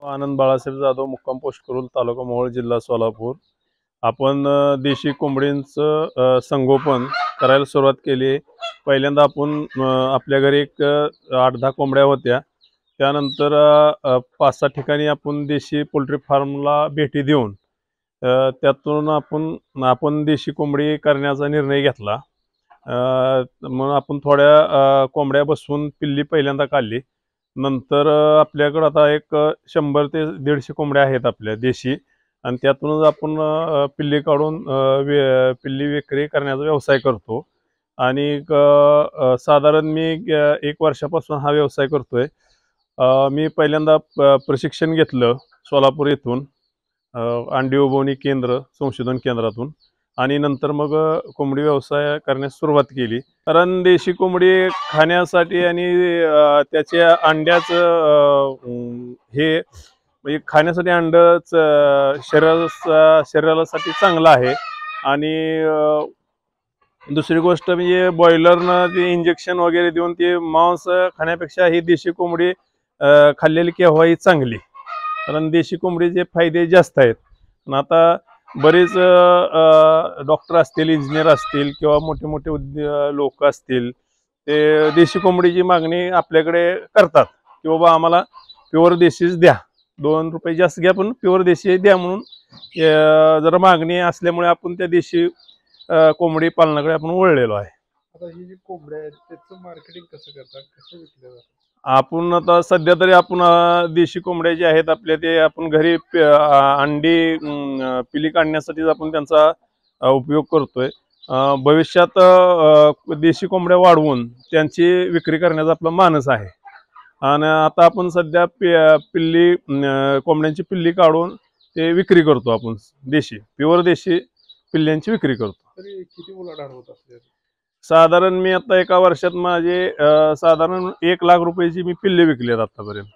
आनंद बाळासाहेब जाधव, मुक्काम पोस्ट करूल, तालुका मोहोळ, जिल्हा सोलापूर। आपण देशी कोंबडींचं संगोपन करायला सुरुवात केली। पहिल्यांदा आपण आपल्या घरी एक 8-10 कोंबड्या होत्या। त्यानंतर 5-6 ठिकाणी आपण देशी पोल्ट्री फार्मला भेटी देऊन त्यातून आपण देशी कोंबडी करण्याचा निर्णय घेतला। मग आपण थोड्या कोंबड्या बसवून पिल्ली पहिल्यांदा काढली। नंतर आपल्याकडे आता एक 100 ते 150 कोंबड्या आहेत आपल्या देशी, आणि त्यातूनच आपण पिल्ली काढून पिल्ली विक्री करण्याचा व्यवसाय करतो। आणि साधारण मी 1 वर्षापासून हा व्यवसाय करतोय। मी पहिल्यांदा प्रशिक्षण घेतलं सोलापूर येथून, अंडी उबवणी केंद्र संशोधन केंद्रातून, आणि नंतर मग कोंबडी व्यवसाय करण्यास सुरुवात केली। कारण देशी कोंबडी खाण्यासाठी आणि त्याच्या अंड्याचं हे म्हणजे खाण्यासाठी अंडच शरीरासाठी चांगलं आहे। आणि दुसरी गोष्ट म्हणजे बॉयलरनं ते इंजेक्शन वगैरे देऊन ते मांस खाण्यापेक्षा ही देशी कोंबडी खाल्लेली केव्हाही चांगली, कारण देशी कोंबडीचे फायदे जास्त आहेत। पण आता बरेच डॉक्टर असतील, इंजिनियर असतील, किंवा मोठे मोठे लोक असतील, ते देशी कोंबडीची मागणी आपल्याकडे करतात की बाबा आम्हाला प्युअर देशीच द्या, 2 रुपये जास्त घ्या पण प्युअर देशी द्या म्हणून जरा मागणी असल्यामुळे आपण त्या देशी कोंबडी पालनाकडे आपण वळलेलो आहे। आता ही जी कोंबड्या आहेत त्याचं मार्केटिंग कसं करतात, कसं विकलं जातं? आपण आता सध्या तरी आपण देशी कोंबड्या जे आहेत आपल्या, ते आपण घरी अंडी पिली काढण्यासाठीच आपण त्यांचा उपयोग करतोय। भविष्यात देशी कोंबड्या वाढवून त्यांची विक्री करण्याचा आपला मानस आहे। आणि आता आपण सध्या पिल्ली कोंबड्यांची पिल्ली काढून ते विक्री करतो। आपण देशी प्युअर देशी पिल्ल्यांची विक्री करतो। तरी किती उलाढाल होत असते? साधारण मी आता 1 वर्षात माझे साधारण 1 लाख रुपयाची मी पिल्ले विकली आहेत आतापर्यंत।